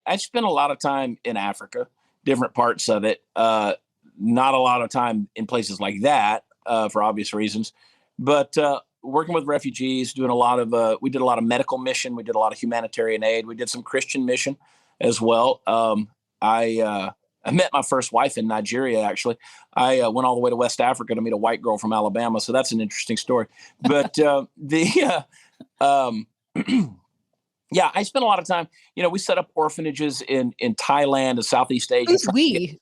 I spent a lot of time in Africa, different parts of it. Not a lot of time in places like that for obvious reasons, but working with refugees, doing a lot of, we did a lot of medical mission. We did a lot of humanitarian aid. We did some Christian mission as well. I met my first wife in Nigeria, actually. I went all the way to West Africa to meet a white girl from Alabama. So that's an interesting story. But yeah, I spent a lot of time, we set up orphanages in Thailand and Southeast Asia. Who's we?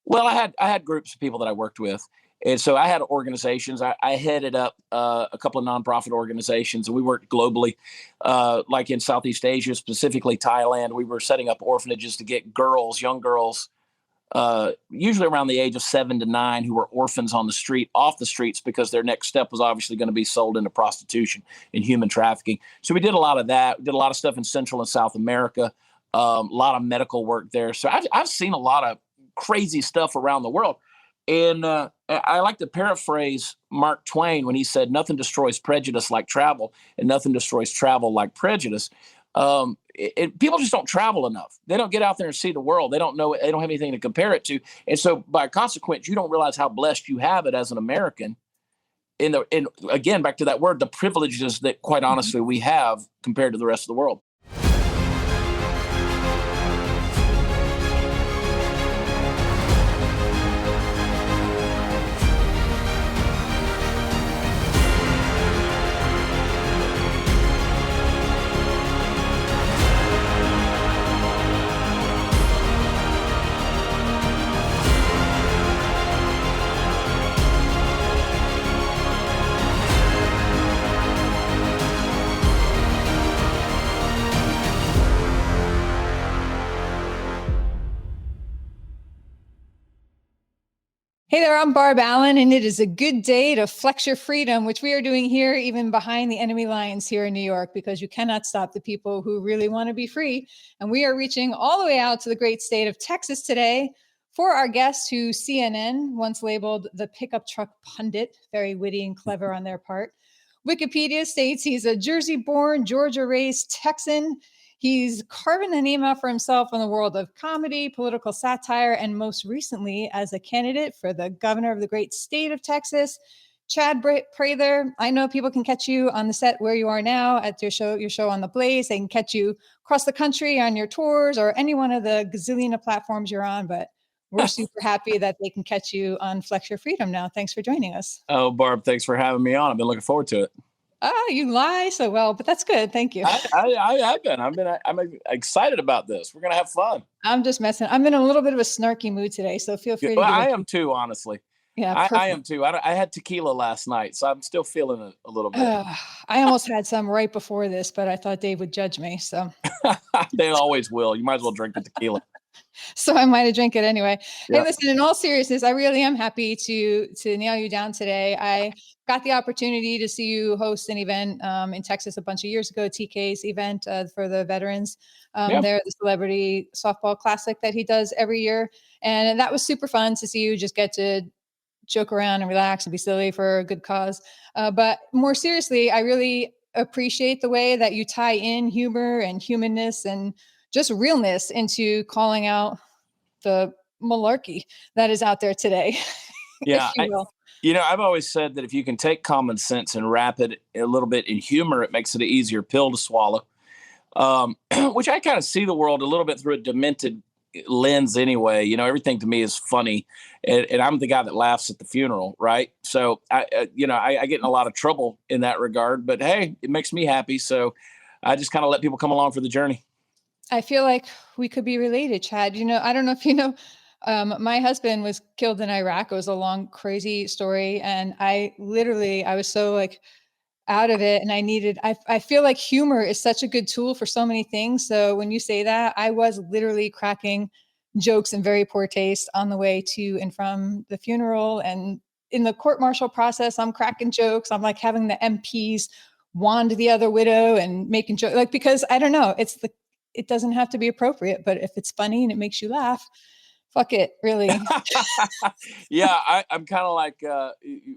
Well, I had groups of people that I worked with. And so I had organizations. I headed up a couple of nonprofit organizations, and we worked globally, like in Southeast Asia, specifically Thailand. We were setting up orphanages to get young girls, usually around the age of 7 to 9, who were orphans on the street, off the streets, because their next step was obviously going to be sold into prostitution and human trafficking. So we did a lot of that. We did a lot of stuff in Central and South America, a lot of medical work there. So I've seen a lot of crazy stuff around the world. And I like to paraphrase Mark Twain when he said, "Nothing destroys prejudice like travel, and nothing destroys travel like prejudice." People just don't travel enough. They don't get out there and see the world. They don't know. They don't have anything to compare it to. And so by consequence, you don't realize how blessed you have it as an American. And again, back to that word, the privileges that quite honestly we have compared to the rest of the world. Hey there, I'm Barb Allen, and it is a good day to flex your freedom, which we are doing here, even behind the enemy lines here in New York, because you cannot stop the people who really want to be free. And we are reaching all the way out to the great state of Texas today for our guest, who CNN once labeled the pickup truck pundit, very witty and clever on their part. Wikipedia states he's a Jersey-born, Georgia-raised Texan. He's carving a name out for himself in the world of comedy, political satire, and most recently as a candidate for the governor of the great state of Texas. Chad Prather, I know people can catch you on the set where you are now at your show on The Blaze. They can catch you across the country on your tours or any one of the gazillion of platforms you're on, but we're super happy that they can catch you on Flex Your Freedom now. Thanks for joining us. Oh, Barb, thanks for having me on. I've been looking forward to it. Oh, you lie so well, but that's good. Thank you. I have been. I'm excited about this. We're going to have fun. I'm just messing. I'm in a little bit of a snarky mood today, so feel free to. Well, I am too, honestly. Yeah, I am too. I had tequila last night, so I'm still feeling it a little bit. I almost had some right before this, but I thought Dave would judge me. So they always will. You might as well drink the tequila. So I might have drank it anyway. Yeah. Hey, listen, in all seriousness, I really am happy to nail you down today. I got the opportunity to see you host an event in Texas a bunch of years ago, TK's event for the veterans. They're the celebrity softball classic that he does every year. And that was super fun to see you just get to joke around and relax and be silly for a good cause. But more seriously, I really appreciate the way that you tie in humor and humanness and just realness into calling out the malarkey that is out there today. Yeah. I've always said that if you can take common sense and wrap it a little bit in humor, it makes it an easier pill to swallow, which I kind of see the world a little bit through a demented lens anyway. Everything to me is funny, and I'm the guy that laughs at the funeral, right? So I get in a lot of trouble in that regard, but hey, it makes me happy. So I just kind of let people come along for the journey. I feel like we could be related, Chad. I don't know if you know, my husband was killed in Iraq. It was a long, crazy story. And I was so like out of it. And I feel like humor is such a good tool for so many things. So when you say that, I was literally cracking jokes in very poor taste on the way to and from the funeral. And in the court-martial process, I'm cracking jokes. I'm like having the MPs wand the other widow and making jokes, because I don't know, it doesn't have to be appropriate, but if it's funny and it makes you laugh, fuck it, really. Yeah, I'm kind of like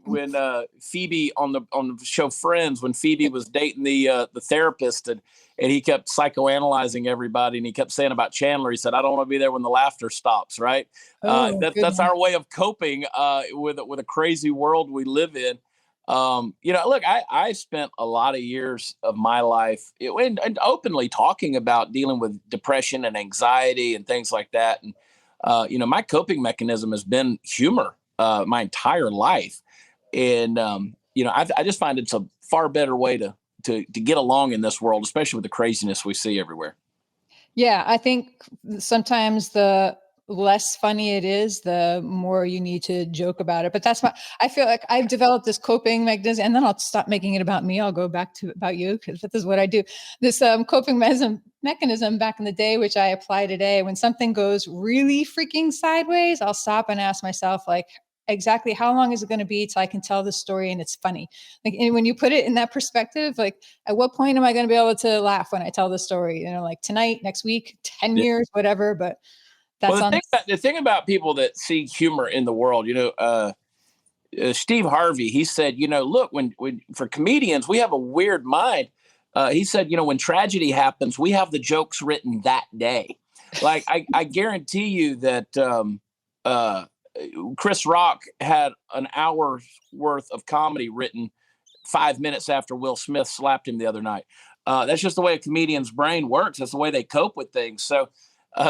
when Phoebe on the show Friends, when Phoebe was dating the therapist, and and he kept psychoanalyzing everybody. And he kept saying about Chandler, he said, I don't want to be there when the laughter stops. Right. Oh, That's our way of coping with a crazy world we live in. Look, I spent a lot of years of my life and openly talking about dealing with depression and anxiety and things like that. And, my coping mechanism has been humor my entire life. And, I just find it's a far better way to get along in this world, especially with the craziness we see everywhere. Yeah, I think sometimes the less funny it is, the more you need to joke about it. But I feel like I've developed this coping mechanism, and then I'll stop making it about me. I'll go back to about you, because this is what I do. This coping mechanism back in the day, which I apply today, when something goes really freaking sideways, I'll stop and ask myself, like, exactly how long is it going to be till I can tell the story and it's funny? Like, and when you put it in that perspective, like, at what point am I going to be able to laugh when I tell the story? Like tonight, next week, 10 years, whatever. But that's the thing about people that see humor in the world, Steve Harvey, he said, look, when for comedians, we have a weird mind. He said, when tragedy happens, we have the jokes written that day. Like, I guarantee you that Chris Rock had an hour's worth of comedy written 5 minutes after Will Smith slapped him the other night. That's just the way a comedian's brain works. That's the way they cope with things. So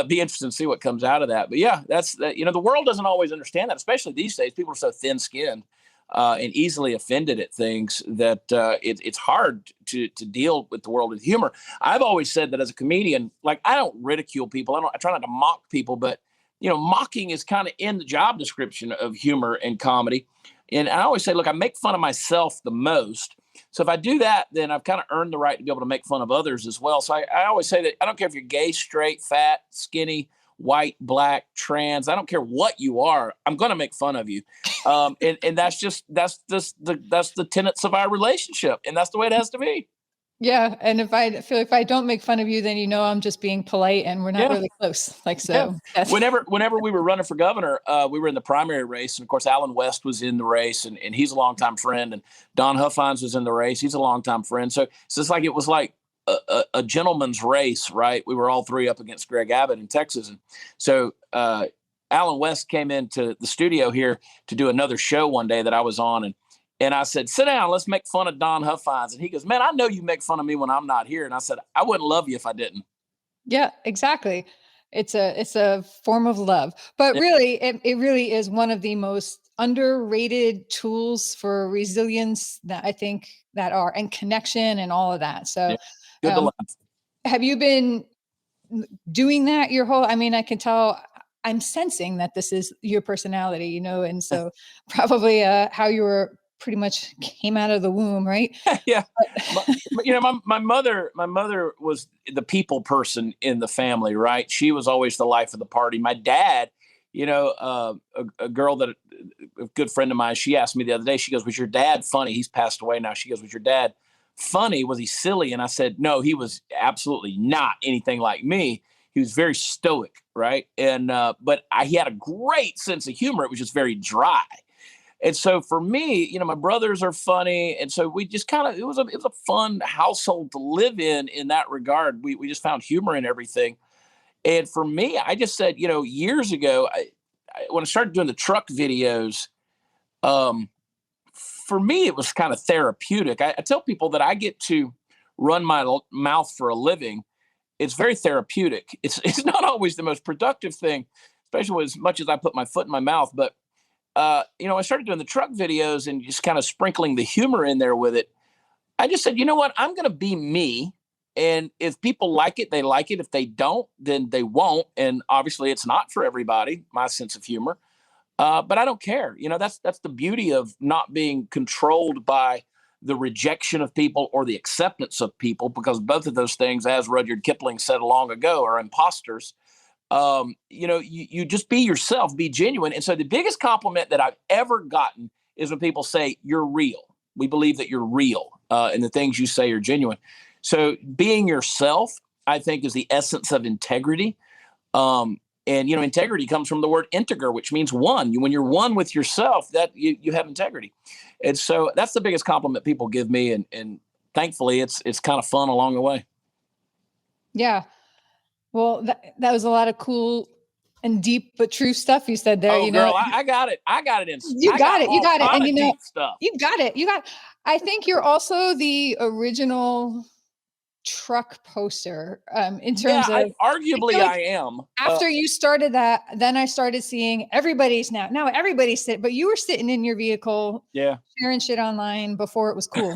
be interested to see what comes out of that. But yeah, the world doesn't always understand that, especially these days. People are so thin skinned and easily offended at things that it's hard to deal with the world with humor. I've always said that as a comedian, like, I don't ridicule people. I try not to mock people, but mocking is kind of in the job description of humor and comedy. And I always say, look, I make fun of myself the most. So if I do that, then I've kind of earned the right to be able to make fun of others as well. So I always say that I don't care if you're gay, straight, fat, skinny, white, black, trans. I don't care what you are. I'm going to make fun of you. And that's the tenets of our relationship. And that's the way it has to be. Yeah. And if I don't make fun of you, then I'm just being polite and we're not really close. Like, so whenever we were running for governor, we were in the primary race. And of course, Alan West was in the race and he's a longtime friend. And Don Huffines was in the race. He's a longtime friend. So it's like, it was like a gentleman's race, right? We were all three up against Greg Abbott in Texas. And so Alan West came into the studio here to do another show one day that I was on. And I said, sit down, let's make fun of Don Huffines. And he goes, man, I know you make fun of me when I'm not here. And I said, I wouldn't love you if I didn't. Yeah, exactly. It's a form of love. But really, it really is one of the most underrated tools for resilience that I think and connection and all of that. So good to laugh. Have you been doing that your whole, I can tell, I'm sensing that this is your personality, and so probably how you were pretty much came out of the womb, right? Yeah. My mother was the people person in the family, right? She was always the life of the party. My dad, a girl that a good friend of mine, she asked me the other day, she goes, was your dad funny? He's passed away now. She goes, was your dad funny? Was he silly? And I said, no, he was absolutely not anything like me. He was very stoic, right? And but he had a great sense of humor. It was just very dry. And so for me, my brothers are funny. And so we just kind of, it was a fun household to live in that regard. We just found humor in everything. And for me, I just said, years ago, when I started doing the truck videos, for me, it was kind of therapeutic. I tell people that I get to run my mouth for a living. It's very therapeutic. It's not always the most productive thing, especially as much as I put my foot in my mouth. But I started doing the truck videos and just kind of sprinkling the humor in there with it. I just said, you know what? I'm going to be me. And if people like it, they like it. If they don't, then they won't. And obviously it's not for everybody, my sense of humor. But I don't care. That's the beauty of not being controlled by the rejection of people or the acceptance of people, because both of those things, as Rudyard Kipling said long ago, are imposters. You just be yourself, be genuine. And so the biggest compliment that I've ever gotten is when people say, you're real. We believe that you're real and the things you say are genuine. So being yourself, I think, is the essence of integrity. And integrity comes from the word integer, which means one. When you're one with yourself, that you have integrity. And so that's the biggest compliment people give me. And thankfully, it's kind of fun along the way. Yeah. Well, that was a lot of cool and deep but true stuff you said there. Oh, girl, I got it. I got it in. You I got got it. You all got it. kind And of deep stuff. you got it. You got. I think you're also the original truck poster in terms Yeah, of. arguably Like I am. after you started that, then I started seeing everybody's now everybody's sitting, but you were sitting in your vehicle, Yeah. sharing shit online before it was cool.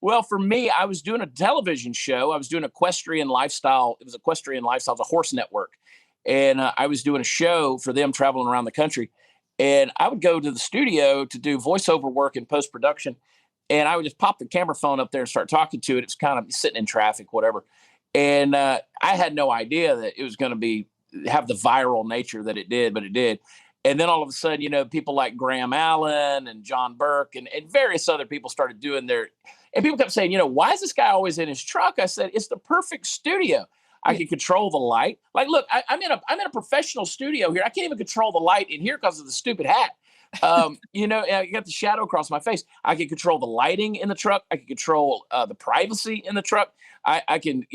Well, for me, I was doing a television show. I was doing equestrian lifestyle. It was equestrian lifestyle, the horse network. And I was doing a show for them traveling around the country. And I would go to the studio to do voiceover work and post production. And I would just pop the camera phone up there and start talking to it. It's kind of sitting in traffic, whatever. And I had no idea that it was going to have the viral nature that it did, but it did. And then all of a sudden, people like Graham Allen and John Burke and various other people started doing and people kept saying, why is this guy always in his truck? I said, it's the perfect studio. I can control the light. Like, look, I'm in a professional studio here. I can't even control the light in here because of the stupid hat. You got the shadow across my face. I can control the lighting in the truck. I can control the privacy in the truck. I can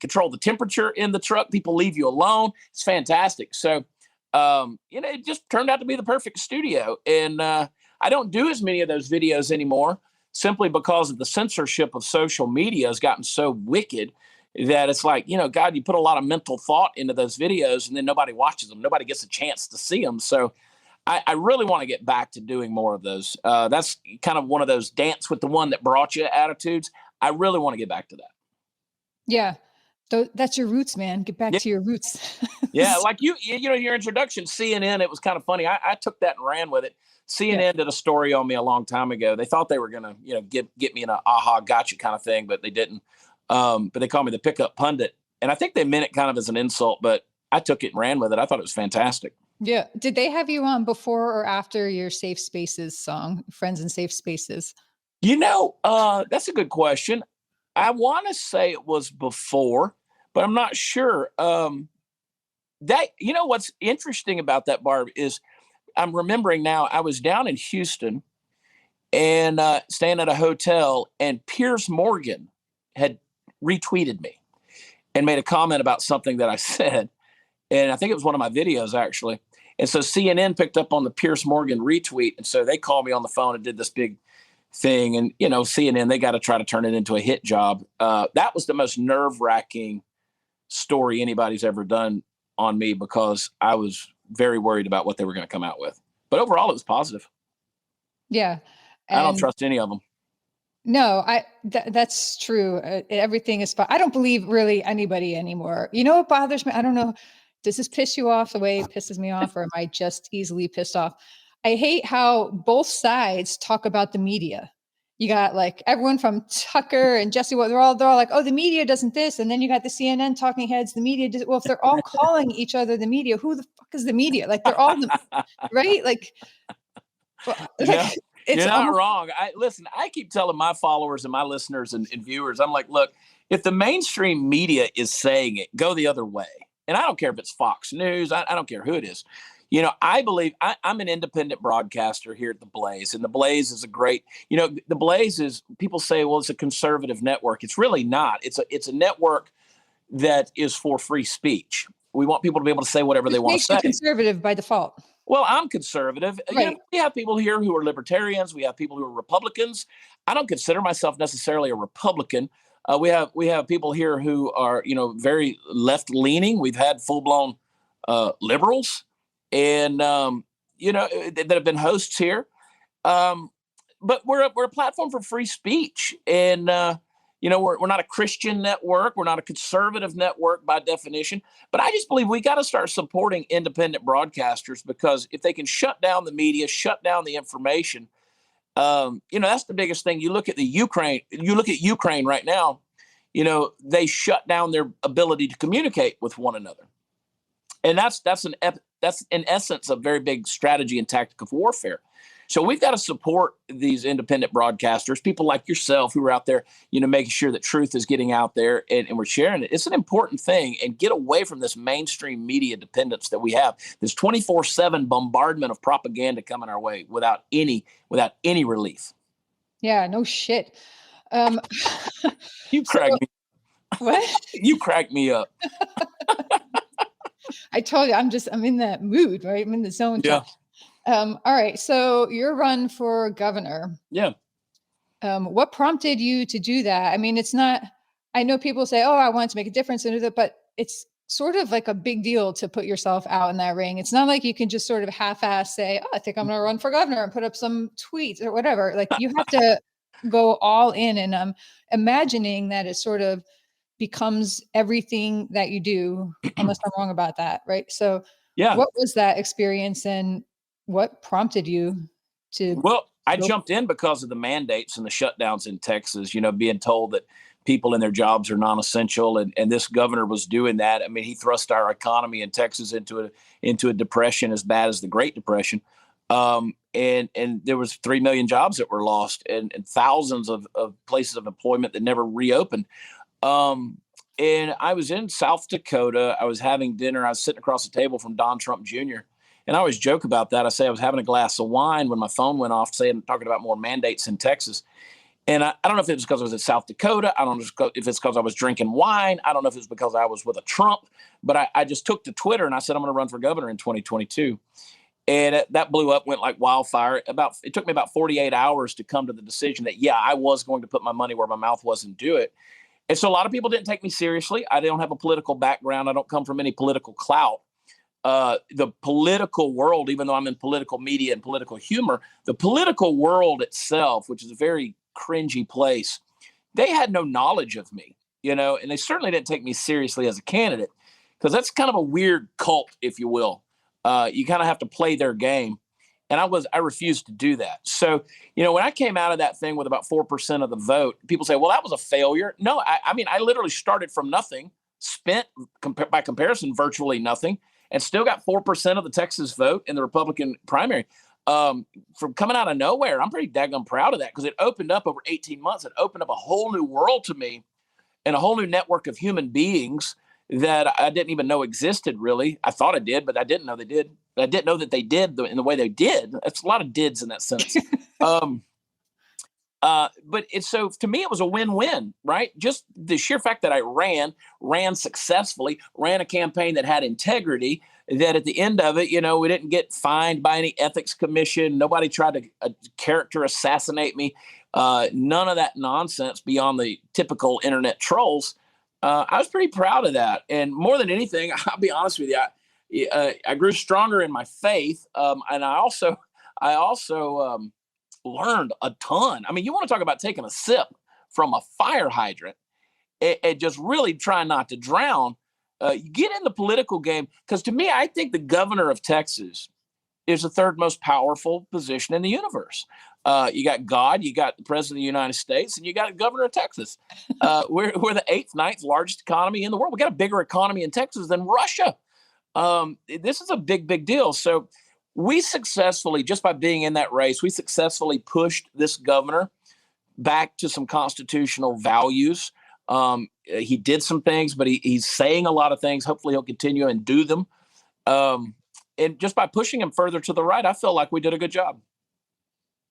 control the temperature in the truck. People leave you alone. It's fantastic. So, it just turned out to be the perfect studio. And I don't do as many of those videos anymore simply because of the censorship of social media has gotten so wicked that it's like, God, you put a lot of mental thought into those videos and then nobody watches them. Nobody gets a chance to see them. So I really want to get back to doing more of those. That's kind of one of those dance with the one that brought you attitudes. I really want to get back to that. Yeah. So that's your roots, man. Get back to your roots. Yeah. Like your introduction, CNN, it was kind of funny. I took that and ran with it. CNN did a story on me a long time ago. They thought they were going to, get me in a aha, gotcha kind of thing, but they didn't. But they called me the pickup pundit. And I think they meant it kind of as an insult, but I took it and ran with it. I thought it was fantastic. Yeah. Did they have you on before or after your Safe Spaces song, Friends in Safe Spaces? That's a good question. I want to say it was before, but I'm not sure. What's interesting about that, Barb, is I'm remembering now I was down in Houston and staying at a hotel, and Piers Morgan had retweeted me and made a comment about something that I said. And I think it was one of my videos, actually. And so CNN picked up on the Piers Morgan retweet. And so they called me on the phone and did this big thing. And, CNN, they got to try to turn it into a hit job. That was the most nerve-wracking story anybody's ever done on me because I was very worried about what they were going to come out with. But overall, it was positive. Yeah. I don't trust any of them. No, that's true. Everything is fine. I don't believe really anybody anymore. You know what bothers me? I don't know. Does this piss you off the way it pisses me off, or am I just easily pissed off? I hate how both sides talk about the media. You got like everyone from Tucker and Jesse, they're all like, oh, the media doesn't this. And then you got the CNN talking heads, the media does. Well, if they're all calling each other the media, who the fuck is the media? Like they're all right? Like, you're not wrong. I keep telling my followers and my listeners and viewers, I'm like, look, if the mainstream media is saying it, go the other way. And I don't care if it's Fox News. I don't care who it is. I believe I'm an independent broadcaster here at The Blaze. And The Blaze is a great, The Blaze is, people say, well, it's a conservative network. It's really not. It's a network that is for free speech. We want people to be able to say whatever they want to say. Conservative by default. Well, I'm conservative. Right. We have people here who are libertarians. We have people who are Republicans. I don't consider myself necessarily a Republican. We have people here who are, very left leaning. We've had full blown liberals, and that have been hosts here. But we're a platform for free speech, and we're not a Christian network. We're not a conservative network by definition. But I just believe we got to start supporting independent broadcasters, because if they can shut down the media, shut down the information, that's the biggest thing. You look at Ukraine right now, they shut down their ability to communicate with one another. And that's in essence a very big strategy and tactic of warfare. So we've got to support these independent broadcasters, people like yourself who are out there, making sure that truth is getting out there and we're sharing it. It's an important thing, and get away from this mainstream media dependence that we have. This 24/7 bombardment of propaganda coming our way without any relief. Yeah, no shit. You crack me. What? You crack me up. I told you, I'm in that mood, right? I'm in the zone. Yeah. All right. So your run for governor. Yeah. What prompted you to do that? I mean, it's not, I know people say, oh, I want to make a difference in it, but it's sort of like a big deal to put yourself out in that ring. It's not like you can just sort of half-ass say, oh, I think I'm going to run for governor and put up some tweets or whatever. Like you have to go all in, and I'm imagining that it sort of becomes everything that you do, unless I'm wrong about that. Right. So Yeah. what was that experience, and what prompted you to Well, I go? jumped in because of the mandates and the shutdowns in Texas, being told that people in their jobs are non-essential. And this governor was doing that. I mean, he thrust our economy in Texas into a depression as bad as the Great Depression. And there was 3 million jobs that were lost, and thousands of places of employment that never reopened. And I was in South Dakota. I was having dinner. I was sitting across the table from Don Trump Jr. And I always joke about that. I say I was having a glass of wine when my phone went off talking about more mandates in Texas. And I don't know if it was because I was in South Dakota. I don't know if it's because I was drinking wine. I don't know if it's because I was with a Trump. But I just took to Twitter and I said, I'm going to run for governor in 2022. And that blew up, went like wildfire. It took me about 48 hours to come to the decision that, yeah, I was going to put my money where my mouth was and do it. And so a lot of people didn't take me seriously. I don't have a political background. I don't come from any political clout. The political world, even though I'm in political media and political humor, the political world itself, which is a very cringy place, they had no knowledge of me, and they certainly didn't take me seriously as a candidate, because that's kind of a weird cult, if you will. You kind of have to play their game. And I refused to do that. So, when I came out of that thing with about 4% of the vote, people say, well, that was a failure. No, I mean, I literally started from nothing, spent by comparison, virtually nothing, and still got 4% of the Texas vote in the Republican primary. From coming out of nowhere, I'm pretty daggone proud of that, because it opened up over 18 months. It opened up a whole new world to me and a whole new network of human beings that I didn't even know existed, really. I thought I did, but I didn't know they did. I didn't know that they did in the way they did. That's a lot of dids in that sentence. So to me, it was a win-win, right? Just the sheer fact that I ran successfully, ran a campaign that had integrity, that at the end of it, we didn't get fined by any ethics commission. Nobody tried to character assassinate me. None of that nonsense beyond the typical internet trolls. I was pretty proud of that. And more than anything, I'll be honest with you, I grew stronger in my faith. And I also learned a ton. I mean, you want to talk about taking a sip from a fire hydrant and just really trying not to drown. You get in the political game, because to me, I think the governor of Texas is the third most powerful position in the universe. You got God, you got the president of the United States, and you got the governor of Texas. We're the 8th, 9th largest economy in the world. We got a bigger economy in Texas than Russia. This is a big, big deal. So we successfully, just by being in that race, we successfully pushed this governor back to some constitutional values. He did some things, but he's saying a lot of things. Hopefully he'll continue and do them. And just by pushing him further to the right, I feel like we did a good job.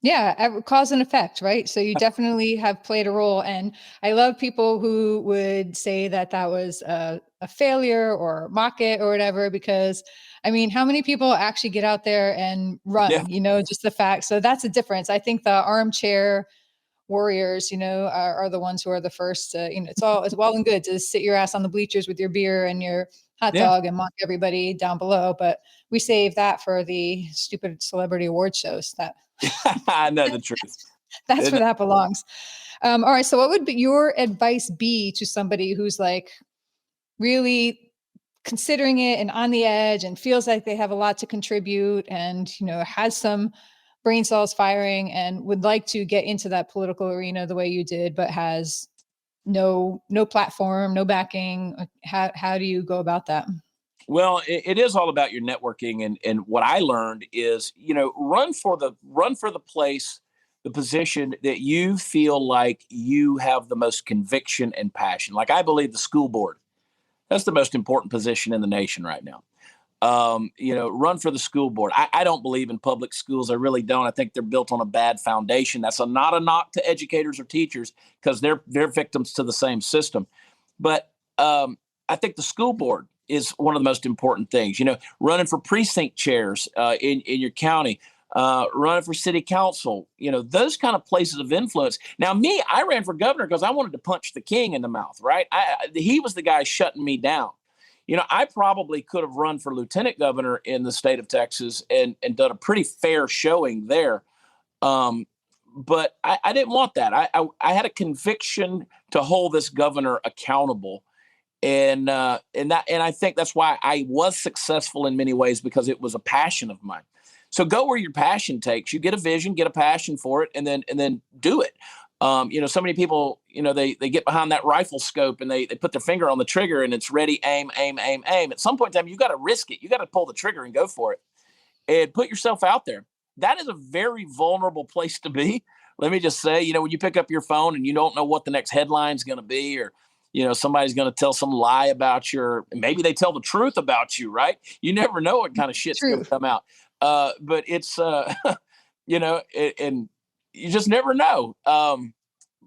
Yeah, cause and effect, right? So you definitely have played a role. And I love people who would say that was a failure or mock it or whatever, because I mean, how many people actually get out there and run, just the fact. So that's a difference. I think the armchair warriors, are the ones who are the first, it's well and good to sit your ass on the bleachers with your beer and your hot dog and mock everybody down below. But we save that for the stupid celebrity award shows that I know the truth. That's where that belongs. All right. So what would your advice be to somebody who's like really considering it and on the edge and feels like they have a lot to contribute and, has some brain cells firing and would like to get into that political arena the way you did, but has no platform, no backing? How do you go about that? Well, it is all about your networking, and what I learned is, run for the place, the position that you feel like you have the most conviction and passion. Like, I believe the school board, that's the most important position in the nation right now. Run for the school board. I don't believe in public schools. I really don't. I think they're built on a bad foundation. That's not a knock to educators or teachers, because they're victims to the same system. But I think the school board is one of the most important things. Running for precinct chairs in your county, running for city council, those kind of places of influence. Now, I ran for governor because I wanted to punch the king in the mouth, right? He was the guy shutting me down. I probably could have run for lieutenant governor in the state of Texas and done a pretty fair showing there. But I didn't want that. I had a conviction to hold this governor accountable. And I think that's why I was successful in many ways, because it was a passion of mine. So go where your passion takes you. Get a vision, get a passion for it, and then do it. So many people, they get behind that rifle scope and they put their finger on the trigger and it's ready, aim, aim, aim, aim. At some point in time, you got to risk it. You got to pull the trigger and go for it and put yourself out there. That is a very vulnerable place to be. Let me just say, when you pick up your phone and you don't know what the next headline is going to be, or somebody's going to tell some lie about maybe they tell the truth about you, right? You never know what kind of shit's going to come out. But it's, and you just never know.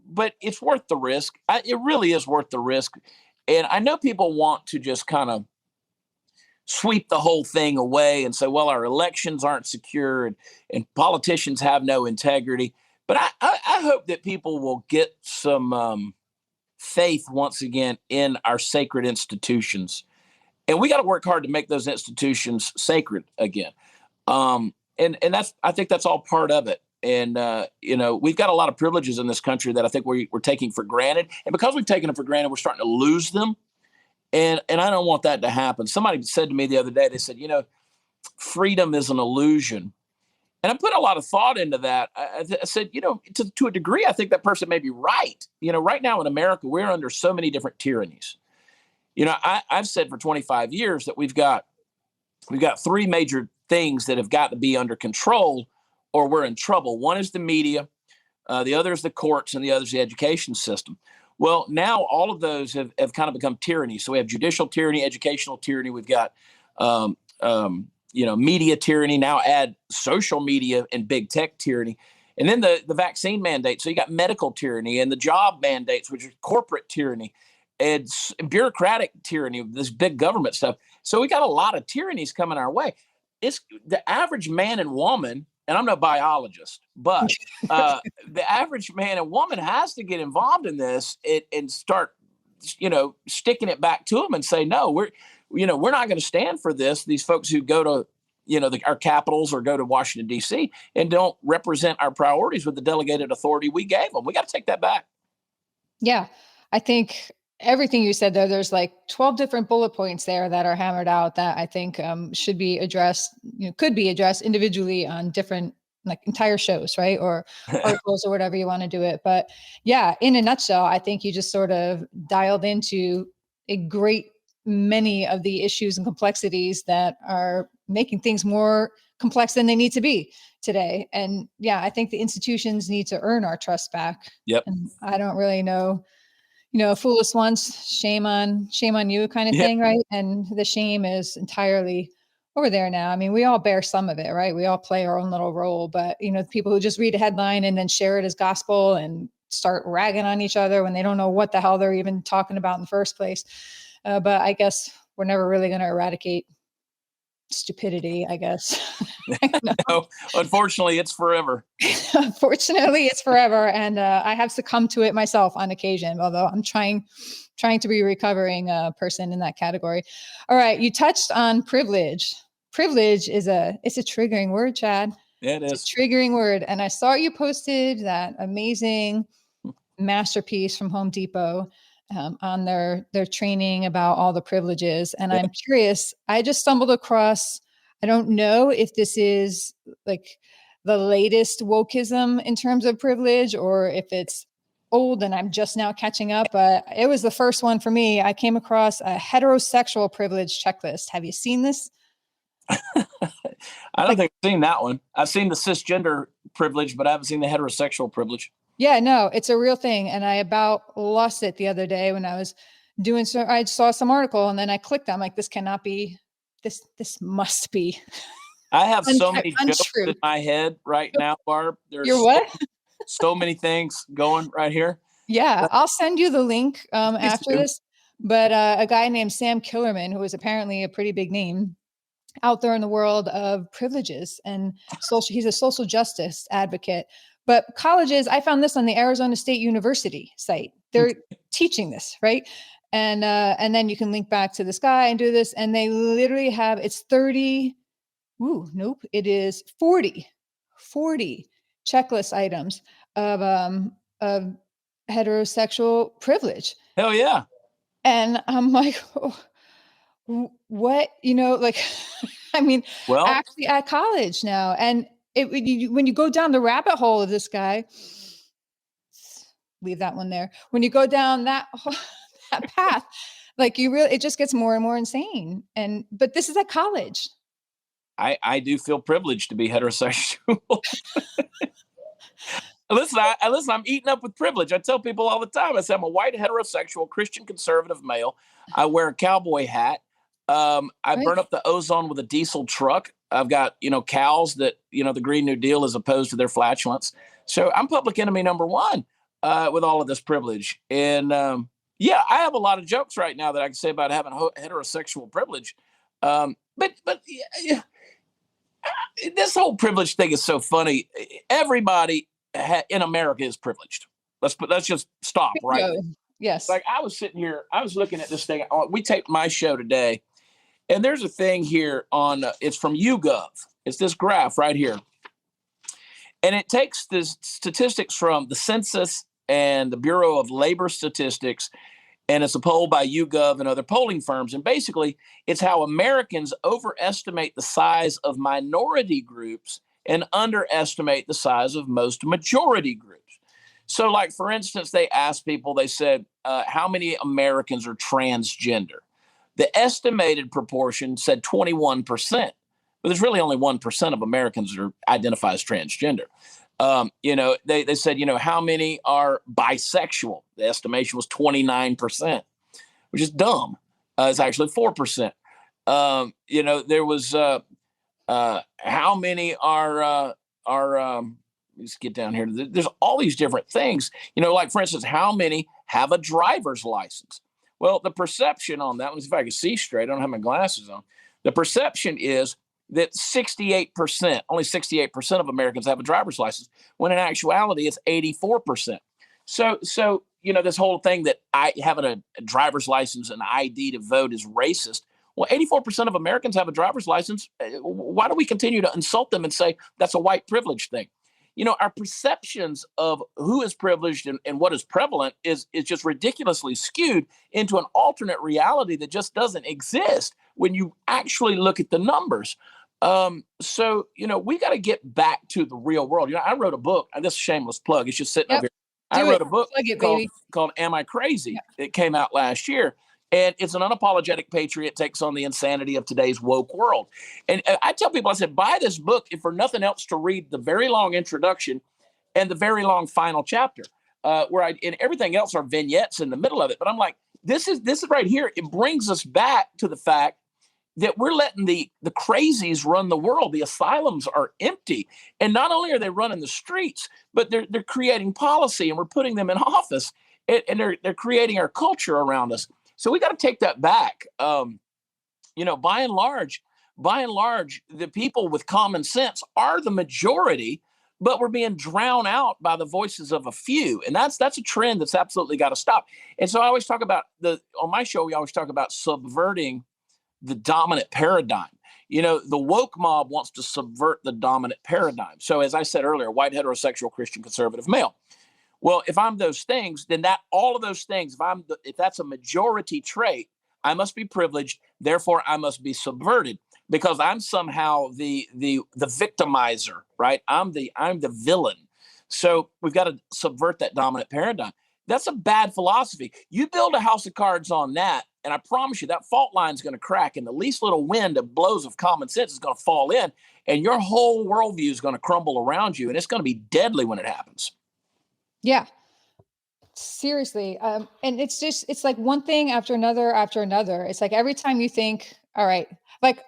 But it's worth the risk. It really is worth the risk. And I know people want to just kind of sweep the whole thing away and say, well, our elections aren't secure and politicians have no integrity. But I hope that people will get some faith once again in our sacred institutions. And we got to work hard to make those institutions sacred again. And I think that's all part of it. And, we've got a lot of privileges in this country that I think we're taking for granted. And because we've taken them for granted, we're starting to lose them. And I don't want that to happen. Somebody said to me the other day, they said, freedom is an illusion. And I put a lot of thought into that. I said, to a degree, I think that person may be right. Right now in America, we're under so many different tyrannies. I've said for 25 years that we've got three major things that have got to be under control or we're in trouble. One is the media, the other is the courts, and the other is the education system. Well, now all of those have kind of become tyranny. So we have judicial tyranny, educational tyranny. We've got, media tyranny. Now add social media and big tech tyranny. And then the vaccine mandate. So you got medical tyranny and the job mandates, which is corporate tyranny, and bureaucratic tyranny, this big government stuff. So we got a lot of tyrannies coming our way. It's the average man and woman, and I'm no biologist, but the average man and woman has to get involved in this and start, sticking it back to them and say, no, we're not going to stand for this. These folks who go to, our capitals or go to Washington, D.C. and don't represent our priorities with the delegated authority we gave them. We got to take that back. Yeah, I think everything you said there's like 12 different bullet points there that are hammered out that I think should be addressed, could be addressed individually on different, like entire shows, right? Or articles or whatever you want to do it. But yeah, in a nutshell, I think you just sort of dialed into a great many of the issues and complexities that are making things more complex than they need to be today. And yeah, I think the institutions need to earn our trust back. Yep. And I don't really know, fool us once, shame on you kind of thing, right? And the shame is entirely over there now. I mean, we all bear some of it, right? We all play our own little role, but people who just read a headline and then share it as gospel and start ragging on each other when they don't know what the hell they're even talking about in the first place. But I guess we're never really going to eradicate stupidity, I guess. No, unfortunately, it's forever. Unfortunately, it's forever. And I have succumbed to it myself on occasion, although I'm trying to be a recovering person in that category. All right. You touched on privilege. Privilege is it's a triggering word, Chad. Yeah, it is. It's a triggering word. And I saw you posted that amazing masterpiece from Home Depot on their training about all the privileges. And I'm curious, I just stumbled across, I don't know if this is like the latest wokeism in terms of privilege or if it's old and I'm just now catching up, but it was the first one for me. I came across a heterosexual privilege checklist. Have you seen this? I don't think I've seen that one. I've seen the cisgender privilege, but I haven't seen the heterosexual privilege. Yeah, no, it's a real thing. And I about lost it the other day when I was doing so. I saw some article and then I clicked. I'm like, this cannot be, this must be. I have so many jokes in my head right now, Barb. There's so many things going right here. Yeah, I'll send you the link after this. But a guy named Sam Killerman, who is apparently a pretty big name out there in the world of privileges and social, he's a social justice advocate. But colleges, I found this on the Arizona State University site. They're teaching this, right? And then you can link back to this guy and do this. And they literally have, it's 30, nope, it is 40 checklist items of heterosexual privilege. Hell yeah. And I'm like, oh, what, like, I mean, Well, actually at college now. And when you go down the rabbit hole of this guy, leave that one there. When you go down that path, like it just gets more and more insane. But this is at college. I do feel privileged to be heterosexual. Listen, I'm eating up with privilege. I tell people all the time, I say I'm a white heterosexual Christian conservative male. I wear a cowboy hat. I burn up the ozone with a diesel truck. I've got, cows that, the Green New Deal is opposed to their flatulence. So I'm public enemy number one with all of this privilege. And I have a lot of jokes right now that I can say about having heterosexual privilege. But this whole privilege thing is so funny. Everybody in America is privileged. Let's just stop right. Yes. Like I was sitting here, I was looking at this thing. We taped my show today, and there's a thing here on. It's from YouGov. It's this graph right here, and it takes the statistics from the census and the Bureau of Labor Statistics, and it's a poll by YouGov and other polling firms. And basically, it's how Americans overestimate the size of minority groups and underestimate the size of most majority groups. So, like, for instance, they asked people, they said, how many Americans are transgender? The estimated proportion said 21%, but there's really only 1% of Americans that identify as transgender. They said, how many are bisexual? The estimation was 29%, which is dumb. It's actually 4%. There was how many are let's get down here. There's all these different things, like, for instance, how many have a driver's license? Well, the perception on that, let me see if I can see straight. I don't have my glasses on. The perception is that 68%, only 68% of Americans have a driver's license, when in actuality it's 84%. So this whole thing that having a driver's license and ID to vote is racist. Well, 84% of Americans have a driver's license. Why do we continue to insult them and say that's a white privilege thing? Our perceptions of who is privileged and what is prevalent is just ridiculously skewed into an alternate reality that just doesn't exist when you actually look at the numbers. We got to get back to the real world. I wrote a book, and this is a shameless plug. It's just sitting over here. I wrote a book called Am I Crazy? Yeah. It came out last year. And it's an unapologetic patriot takes on the insanity of today's woke world. And I tell people, I said, buy this book if for nothing else to read the very long introduction and the very long final chapter, and everything else are vignettes in the middle of it. But I'm like, this is right here. It brings us back to the fact that we're letting the crazies run the world. The asylums are empty. And not only are they running the streets, but they're creating policy, and we're putting them in office, and they're creating our culture around us. So we got to take that back. By and large, the people with common sense are the majority, but we're being drowned out by the voices of a few. And that's a trend that's absolutely got to stop. And so I always talk about on my show, we always talk about subverting the dominant paradigm. The woke mob wants to subvert the dominant paradigm. So as I said earlier, white heterosexual Christian conservative male. Well, if I'm those things, then all of those things, if that's a majority trait, I must be privileged. Therefore, I must be subverted because I'm somehow the victimizer, right? I'm the villain. So we've got to subvert that dominant paradigm. That's a bad philosophy. You build a house of cards on that, and I promise you that fault line is going to crack, and the least little wind of blows of common sense is going to fall in, and your whole worldview is going to crumble around you, and it's going to be deadly when it happens. Yeah, seriously. And it's like one thing after another. It's like every time you think, all right, like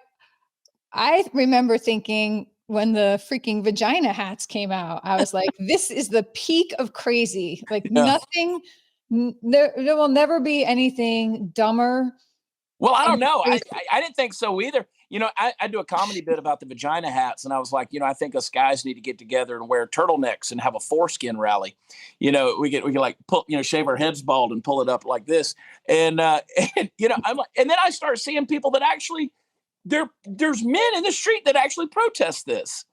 I remember thinking when the freaking vagina hats came out, I was like, this is the peak of crazy. Like There will never be anything dumber. Well, I don't And know. there's- I didn't think so either. I do a comedy bit about the vagina hats, and I was like, I think us guys need to get together and wear turtlenecks and have a foreskin rally. We can like pull, shave our heads bald and pull it up like this. And I'm like, and then I start seeing people that actually there's men in the street that actually protest this.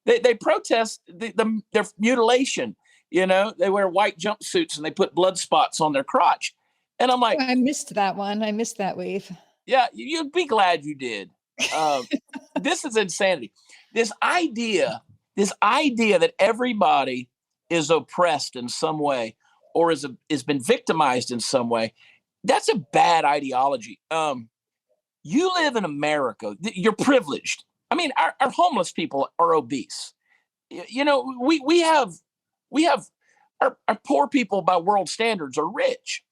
They protest their mutilation. They wear white jumpsuits and they put blood spots on their crotch. And I'm like, I missed that one. I missed that wave. yeah, you'd be glad you did. This is insanity. This idea that everybody is oppressed in some way or is been victimized in some way, that's a bad ideology. You live in America. You're privileged. I mean, our homeless people are obese. We have our poor people by world standards are rich.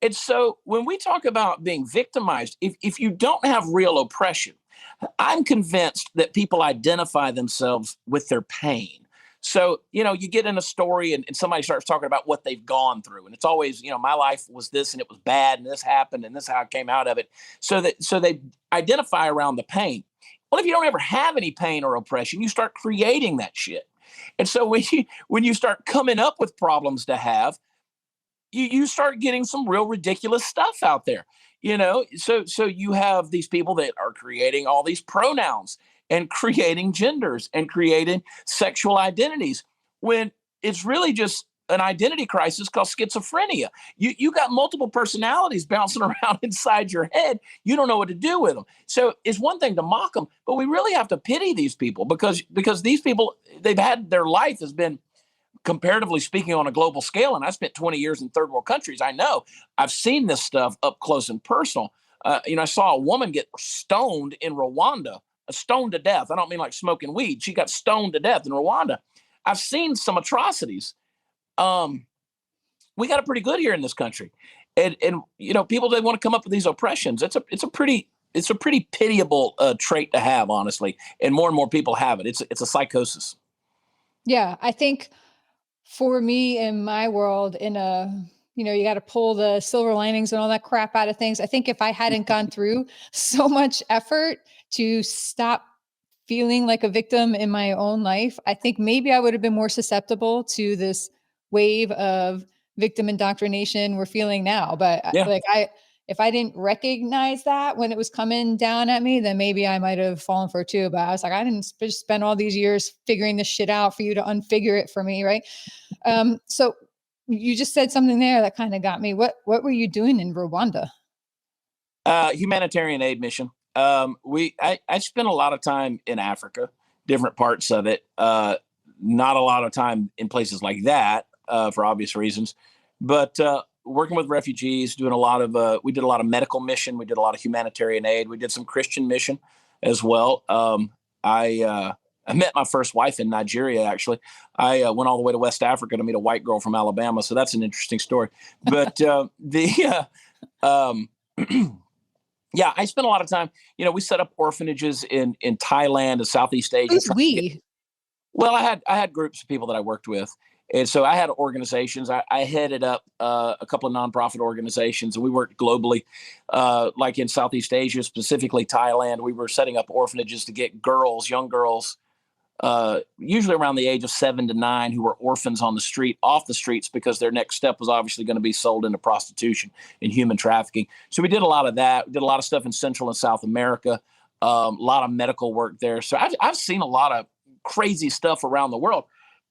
And so when we talk about being victimized, if you don't have real oppression, I'm convinced that people identify themselves with their pain. So, you get in a story and somebody starts talking about what they've gone through. And it's always, my life was this and it was bad and this happened and this is how I came out of it. So they identify around the pain. Well, if you don't ever have any pain or oppression, you start creating that shit. And so when you start coming up with problems to have, you start getting some real ridiculous stuff out there, so you have these people that are creating all these pronouns and creating genders and creating sexual identities when it's really just an identity crisis called schizophrenia. You got multiple personalities bouncing around inside your head. You don't know what to do with them. So it's one thing to mock them, but we really have to pity these people because these people, their life has been, comparatively speaking, on a global scale, and I spent 20 years in third world countries. I know I've seen this stuff up close and personal. I saw a woman get stoned in Rwanda, stoned to death. I don't mean like smoking weed. She got stoned to death in Rwanda. I've seen some atrocities. We got it pretty good here in this country, and people, they want to come up with these oppressions. It's a pretty pitiable trait to have, honestly, and more people have it. It's a psychosis. Yeah, I think for me in my world, you got to pull the silver linings and all that crap out of things. I think if I hadn't gone through so much effort to stop feeling like a victim in my own life, I think maybe I would have been more susceptible to this wave of victim indoctrination we're feeling now. But Yeah. if I didn't recognize that when it was coming down at me, then maybe I might have fallen for it too. But I was like, I didn't just spend all these years figuring this shit out for you to unfigure it for me, right? So you just said something there that kind of got me. What were you doing in Rwanda? Humanitarian aid mission. I spent a lot of time in Africa, different parts of it. Not a lot of time in places like that for obvious reasons, but working with refugees, doing we did a lot of medical mission. We did a lot of humanitarian aid. We did some Christian mission as well. I met my first wife in Nigeria, actually. I went all the way to West Africa to meet a white girl from Alabama. So that's an interesting story. But yeah, I spent a lot of time, we set up orphanages in Thailand and Southeast Asia. Who's we? Well, I had groups of people that I worked with. And so I had organizations. I headed up a couple of nonprofit organizations, and we worked globally, like in Southeast Asia, specifically Thailand. We were setting up orphanages to get young girls, usually around the age of 7 to 9, who were orphans on the street, off the streets, because their next step was obviously going to be sold into prostitution and human trafficking. So we did a lot of that. We did a lot of stuff in Central and South America, a lot of medical work there. So I've seen a lot of crazy stuff around the world.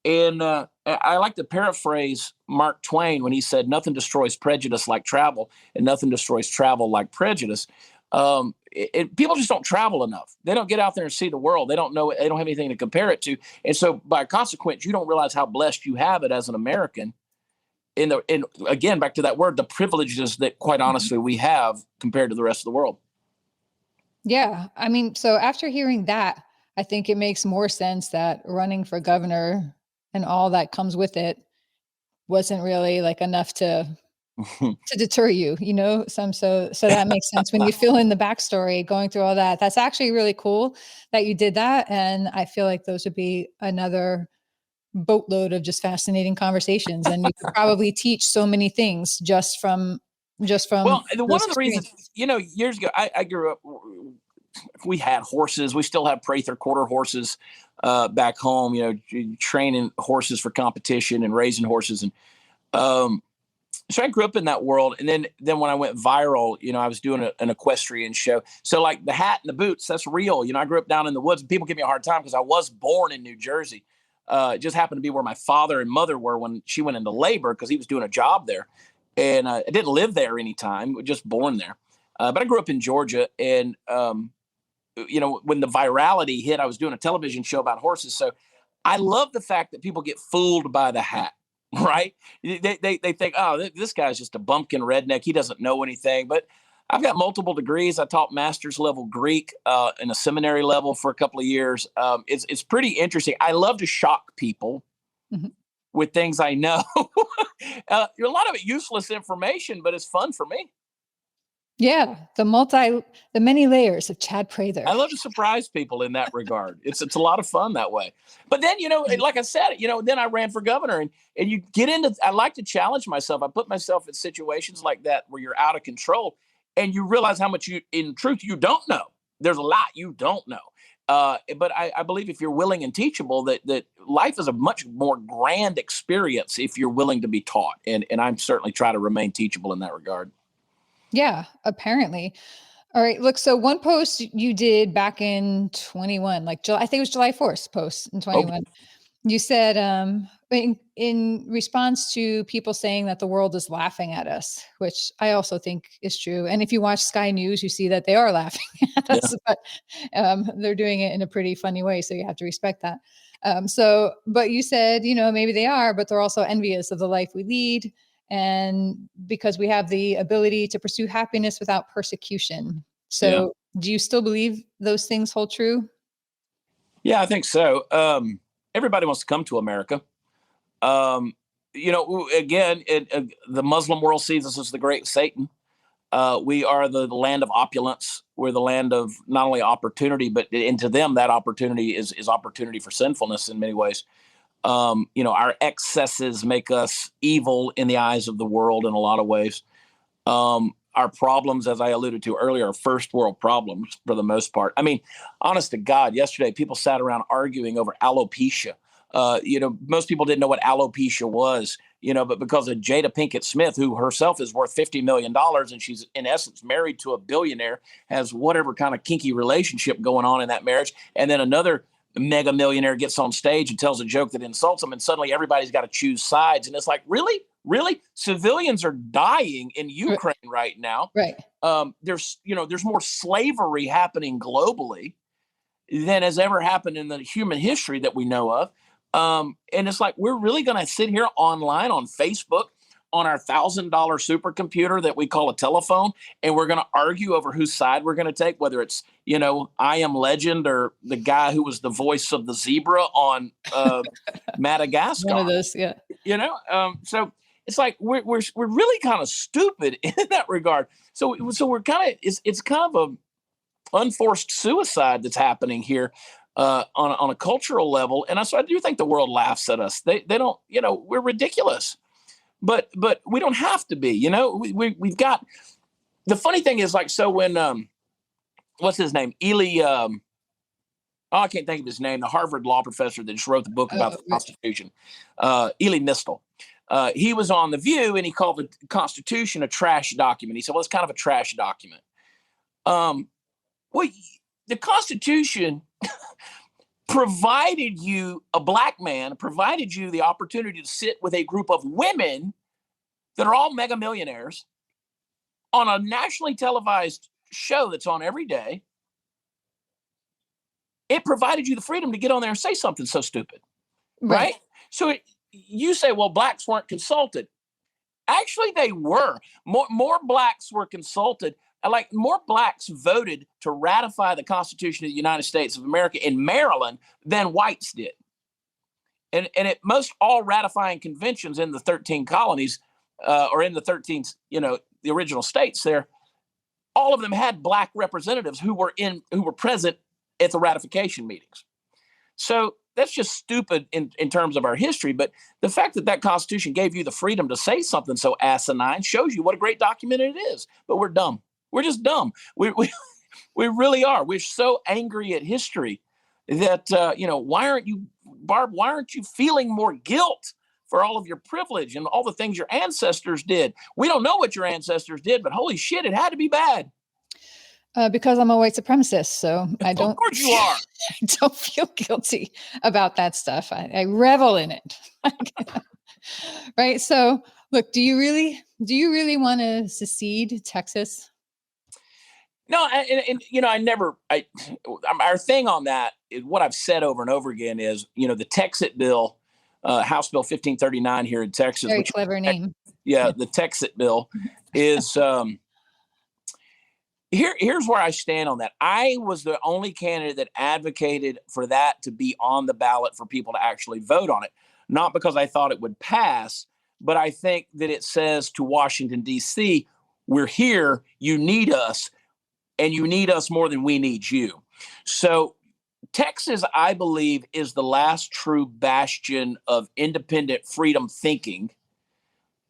And I like to paraphrase Mark Twain when he said, "Nothing destroys prejudice like travel, and nothing destroys travel like prejudice." People just don't travel enough. They don't get out there and see the world. They don't know. They don't have anything to compare it to. And so by consequence, you don't realize how blessed you have it as an American. And again, back to that word, the privileges that quite honestly we have compared to the rest of the world. Yeah. I mean, so after hearing that, I think it makes more sense that running for governor and all that comes with it wasn't really like enough to deter you, so that makes sense when you fill in the backstory going through all that. That's actually really cool that you did that. And I feel like those would be another boatload of just fascinating conversations, and you could probably teach so many things just from Well, one those of the reasons, experiences. years ago, I grew up, we had horses. We still have Prather quarter horses back home, training horses for competition and raising horses. And so I grew up in that world. And then when I went viral, I was doing an equestrian show. So like the hat and the boots, that's real. I grew up down in the woods, and people give me a hard time because I was born in New Jersey. It just happened to be where my father and mother were when she went into labor because he was doing a job there. And I didn't live there any time, just born there. But I grew up in Georgia. And, when the virality hit, I was doing a television show about horses. So I love the fact that people get fooled by the hat, right? They think, oh, this guy's just a bumpkin redneck. He doesn't know anything. But I've got multiple degrees. I taught master's level Greek in a seminary level for a couple of years. It's pretty interesting. I love to shock people with things I know. A lot of it useless information, but it's fun for me. Yeah, the many layers of Chad Prather. I love to surprise people in that regard. It's a lot of fun that way. But then, like I said, then I ran for governor, and you get into, I like to challenge myself. I put myself in situations like that where you're out of control and you realize how much in truth, you don't know. There's a lot you don't know. But I believe if you're willing and teachable, that life is a much more grand experience if you're willing to be taught. And I'm certainly try to remain teachable in that regard. Yeah, apparently. All right. Look, so one post you did back in 21, like I think it was July 4th post in 21. Okay. You said, in response to people saying that the world is laughing at us, which I also think is true. And if you watch Sky News, you see that they are laughing at us, but they're doing it in a pretty funny way. So you have to respect that. But you said, maybe they are, but they're also envious of the life we lead. And because we have the ability to pursue happiness without persecution. So do you still believe those things hold true? Yeah, I think so. Everybody wants to come to America. Again, the Muslim world sees us as the great Satan. We are the land of opulence. We're the land of not only opportunity, but into them, that opportunity is opportunity for sinfulness in many ways. Our excesses make us evil in the eyes of the world in a lot of ways. Our problems, as I alluded to earlier, are first world problems for the most part. I mean, honest to God, yesterday people sat around arguing over alopecia. Most people didn't know what alopecia was, but because of Jada Pinkett Smith, who herself is worth $50 million and she's in essence married to a billionaire, has whatever kind of kinky relationship going on in that marriage. And then another mega millionaire gets on stage and tells a joke that insults them, and suddenly everybody's got to choose sides. And it's like, really? Civilians are dying in Ukraine right now. Right. There's more slavery happening globally than has ever happened in the human history that we know of. And it's like, we're really going to sit here online on Facebook on our $1,000 supercomputer that we call a telephone, and we're going to argue over whose side we're going to take, whether it's, I Am Legend or the guy who was the voice of the zebra on Madagascar. One of those, yeah. So it's like we're really kind of stupid in that regard. So we're kind of it's kind of a unforced suicide that's happening here on a cultural level. And so I do think the world laughs at us. They don't, we're ridiculous. But we don't have to be, we've got, the funny thing is, like, so when, what's his name? I can't think of his name, the Harvard law professor that just wrote the book about the Constitution, Elie Mystal. He was on The View and he called the Constitution a trash document. He said, well, it's kind of a trash document. The Constitution provided you, a black man, provided you the opportunity to sit with a group of women that are all mega millionaires on a nationally televised show that's on every day. It provided you the freedom to get on there and say something so stupid, right? So you say, well, blacks weren't consulted. Actually, they were. More blacks were consulted. Like, more blacks voted to ratify the Constitution of the United States of America in Maryland than whites did. And at most all ratifying conventions in the 13 colonies, or in the 13, the original states there, all of them had black representatives who were present at the ratification meetings. So that's just stupid in terms of our history. But the fact that that Constitution gave you the freedom to say something so asinine shows you what a great document it is. But we're dumb. We're just dumb. We really are. We're so angry at history that, why aren't you, Barb, why aren't you feeling more guilt for all of your privilege and all the things your ancestors did? We don't know what your ancestors did, but holy shit, it had to be bad. Because I'm a white supremacist, so I don't. Of course you are. I don't feel guilty about that stuff. I revel in it. Right. So, look, do you really want to secede Texas? No, our thing on that is what I've said over and over again is, the Texit bill, House Bill 1539 here in Texas. Very clever name. Yeah, the Texit bill is. Here's where I stand on that. I was the only candidate that advocated for that to be on the ballot for people to actually vote on it. Not because I thought it would pass, but I think that it says to Washington, D.C., we're here, you need us, and you need us more than we need you. So Texas, I believe, is the last true bastion of independent freedom thinking.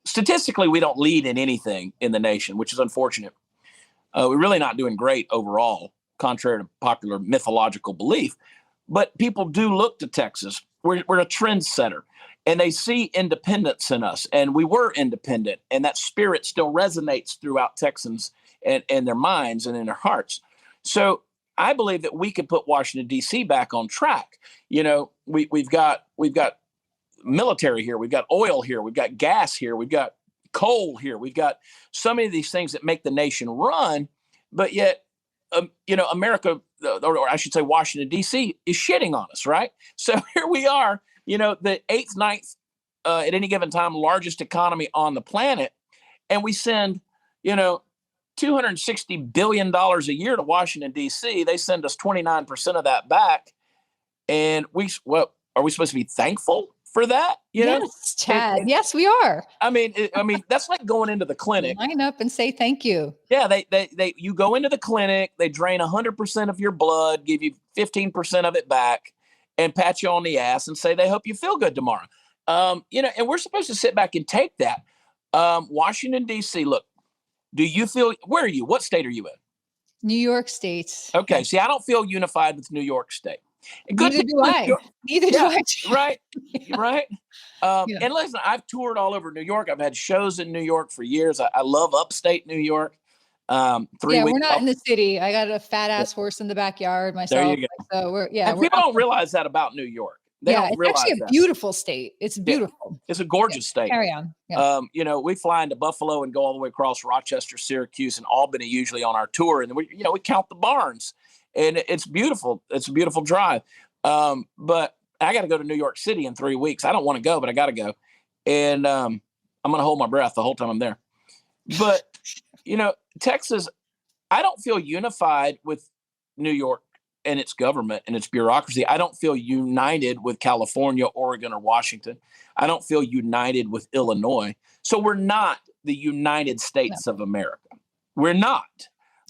Statistically, we don't lead in anything in the nation, which is unfortunate. We're really not doing great overall, contrary to popular mythological belief. But people do look to Texas. We're a trendsetter, and they see independence in us. And we were independent, and that spirit still resonates throughout Texans and their minds and in their hearts. So I believe that we could put Washington, D.C. back on track. We've got military here. We've got oil here. We've got gas here. We've got coal here. We've got so many of these things that make the nation run, but yet, America, or I should say Washington, D.C. is shitting on us, right? So here we are, the eighth, ninth, at any given time, largest economy on the planet. And we send, $260 billion a year to Washington, D.C. They send us 29% of that back. And are we supposed to be thankful for that? Yes, Chad. Yes, we are. I mean, that's like going into the clinic. Line up and say thank you. Yeah, you go into the clinic, they drain 100% of your blood, give you 15% of it back, and pat you on the ass and say they hope you feel good tomorrow. And we're supposed to sit back and take that. Washington, D.C., look, where are you? What state are you in? New York State. Okay, see, I don't feel unified with New York State. Neither do I. Neither do I. Right. Right. And listen, I've toured all over New York. I've had shows in New York for years. I love upstate New York. 3 weeks. We're not in the city. I got a fat ass horse in the backyard myself. There you go. So people don't realize that about New York. They don't realize it's actually a beautiful state. It's beautiful. It's a gorgeous state. Carry on. Yeah. We fly into Buffalo and go all the way across Rochester, Syracuse, and Albany usually on our tour, and we count the barns. And it's beautiful. It's a beautiful drive. But I got to go to New York City in 3 weeks. I don't want to go, but I got to go. And I'm going to hold my breath the whole time I'm there. But, Texas, I don't feel unified with New York and its government and its bureaucracy. I don't feel united with California, Oregon, or Washington. I don't feel united with Illinois. So we're not the United States of America. We're not.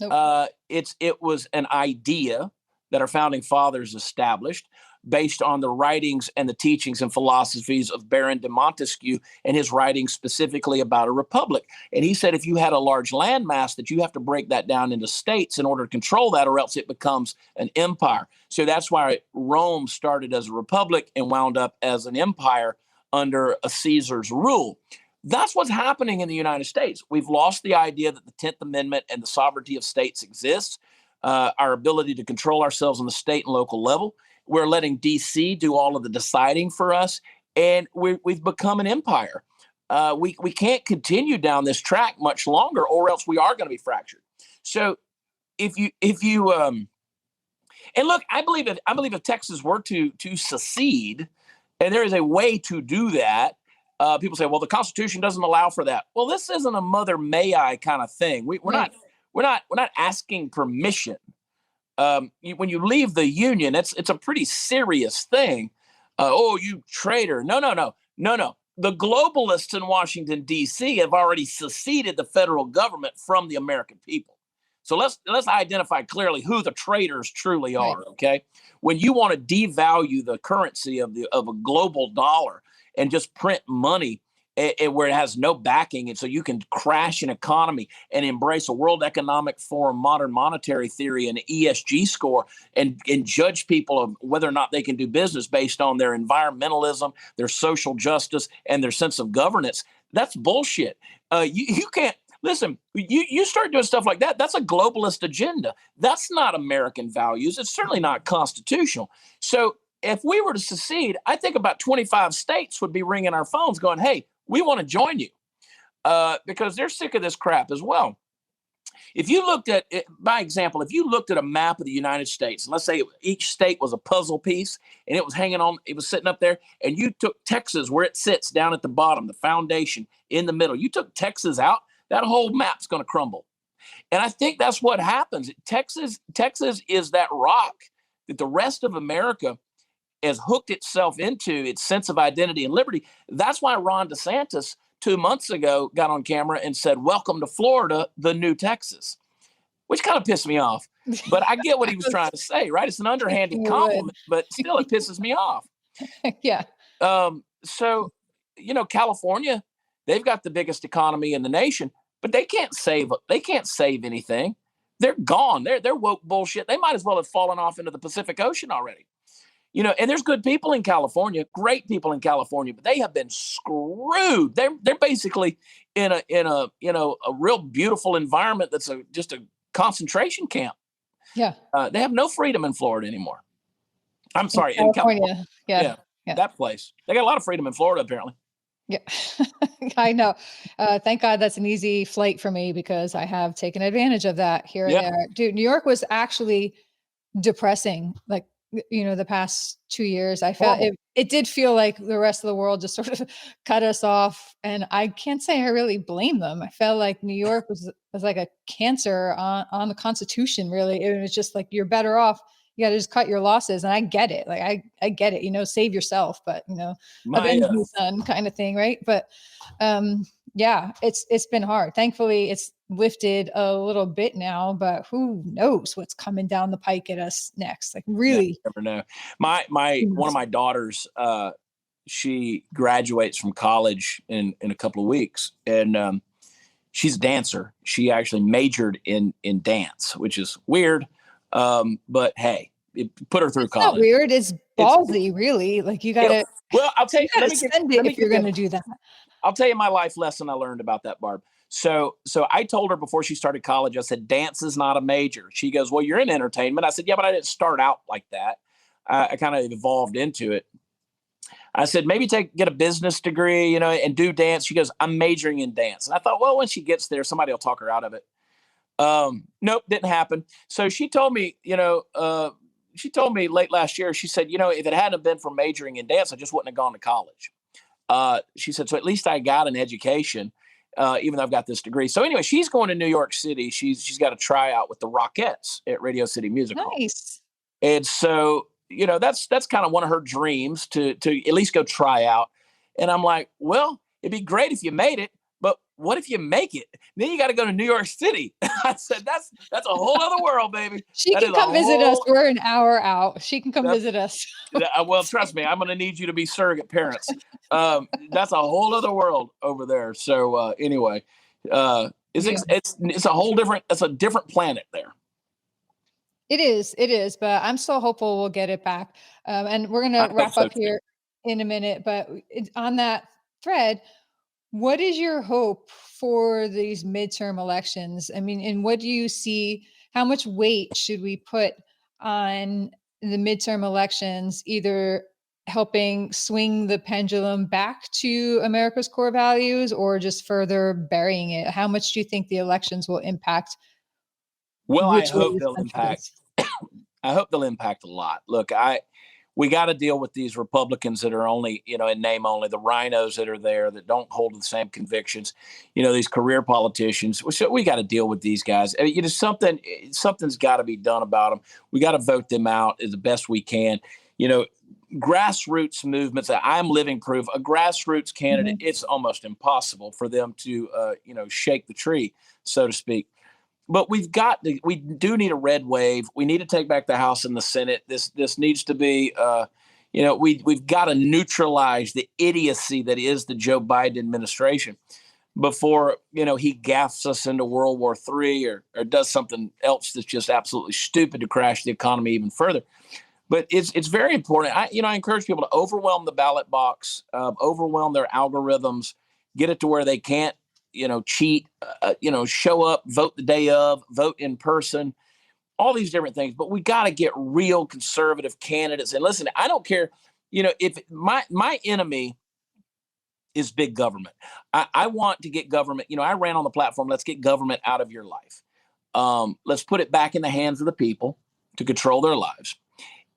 Nope. It was an idea that our founding fathers established based on the writings and the teachings and philosophies of Baron de Montesquieu and his writings specifically about a republic. And he said if you had a large landmass that you have to break that down into states in order to control that, or else it becomes an empire. So that's why Rome started as a republic and wound up as an empire under a Caesar's rule. That's what's happening in the United States. We've lost the idea that the 10th Amendment and the sovereignty of states exists, our ability to control ourselves on the state and local level. We're letting D.C. do all of the deciding for us, and we've become an empire. We can't continue down this track much longer, or else we are going to be fractured. So if you and look, I believe if Texas were to secede, and there is a way to do that. People say, well, the Constitution doesn't allow for that. Well, this isn't a mother may I kind of thing. We're not asking permission. When you leave the Union, it's a pretty serious thing. You traitor. No. The globalists in Washington, D.C. have already seceded the federal government from the American people. So let's identify clearly who the traitors truly Right. are. Okay, when you want to devalue the currency of a global dollar and just print money where it has no backing, and so you can crash an economy and embrace a World Economic Forum modern monetary theory and an ESG score and judge people of whether or not they can do business based on their environmentalism, their social justice, and their sense of governance. That's bullshit. You can't. Listen, you start doing stuff like that, that's a globalist agenda. That's not American values. It's certainly not constitutional. So if we were to secede, I think about 25 states would be ringing our phones going, hey, we want to join you, because they're sick of this crap as well. If you looked at it, by example, if you looked at a map of the United States, and let's say each state was a puzzle piece and it was hanging on, it was sitting up there, and you took Texas where it sits down at the bottom, the foundation in the middle, you took Texas out, that whole map's going to crumble. And I think that's what happens. Texas is that rock that the rest of America has hooked itself into, its sense of identity and liberty. That's why Ron DeSantis 2 months ago got on camera and said, welcome to Florida, the new Texas, which kind of pissed me off. But I get what he was trying to say, right? It's an underhanded compliment, but still it pisses me off. Yeah. So, California, they've got the biggest economy in the nation, but they can't save anything. They're gone. They're woke bullshit. They might as well have fallen off into the Pacific Ocean already. And there's good people in California, great people in California, but they have been screwed. They're basically in a real beautiful environment that's just a concentration camp. Yeah. They have no freedom in Florida anymore. I'm sorry, in California. Yeah. That place. They got a lot of freedom in Florida, apparently. Yeah, I know. Thank God that's an easy flight for me because I have taken advantage of that here and there. Dude, New York was actually depressing. Like, the past 2 years, I felt it did feel like the rest of the world just sort of cut us off. And I can't say I really blame them. I felt like New York was like a cancer on the Constitution, really. It was just like, you're better off. You got to just cut your losses. And I get it. Like, I get it, save yourself, but, avenge me, son, kind of thing. Right. But, yeah, it's been hard. Thankfully, it's lifted a little bit now, but who knows what's coming down the pike at us next? Like, really, never know. One of my daughters, she graduates from college in a couple of weeks, and she's a dancer. She actually majored in dance, which is weird, but hey, it put her through college. Not weird. It's ballsy, really. Like, you gotta. Well, I'll tell you. If you're going to do that. I'll tell you my life lesson I learned about that, Barb. So I told her before she started college, I said, dance is not a major. She goes, well, you're in entertainment. I said, yeah, but I didn't start out like that. I kind of evolved into it. I said, maybe get a business degree, and do dance. She goes, I'm majoring in dance. And I thought, well, when she gets there, somebody will talk her out of it. Nope, didn't happen. So she told me, late last year, she said, if it hadn't been for majoring in dance, I just wouldn't have gone to college. She said, so at least I got an education, even though I've got this degree. So anyway, she's going to New York City. She's got a tryout with the Rockettes at Radio City Music Hall. Nice. And so, that's kind of one of her dreams to at least go try out. And I'm like, well, it'd be great if you made it, but what if you make it? Then you got to go to New York City. I said, that's a whole other world, baby. She can come visit us. We're an hour out. She can come visit us. Well, trust me, I'm going to need you to be surrogate parents. That's a whole other world over there. So anyway, it's a whole different, it's a different planet there. It is, but I'm still hopeful we'll get it back. And we're going to wrap up here in a minute, but on that thread, what is your hope for these midterm elections? I mean, and what do you see? How much weight should we put on the midterm elections, either helping swing the pendulum back to America's core values or just further burying it? How much do you think the elections will impact? Well, I hope they'll impact. I hope they'll impact a lot. Look, we got to deal with these Republicans that are only, in name only, the rhinos that are there that don't hold the same convictions, these career politicians. So we got to deal with these guys. I mean, something's got to be done about them. We got to vote them out as the best we can. Grassroots movements. I'm living proof. A grassroots candidate, it's almost impossible for them to, shake the tree, so to speak. but we do need a red wave. We need to take back the House and the Senate. This needs to be, we've got to neutralize the idiocy that is the Joe Biden administration before, he gaffes us into World War III or does something else that's just absolutely stupid to crash the economy even further. But it's very important. I encourage people to overwhelm the ballot box, overwhelm their algorithms, get it to where they can't, cheat, show up, vote the day of, vote in person, all these different things. But we got to get real conservative candidates. And listen, I don't care, if my enemy is big government. I want to get government. I ran on the platform, let's get government out of your life. Let's put it back in the hands of the people to control their lives.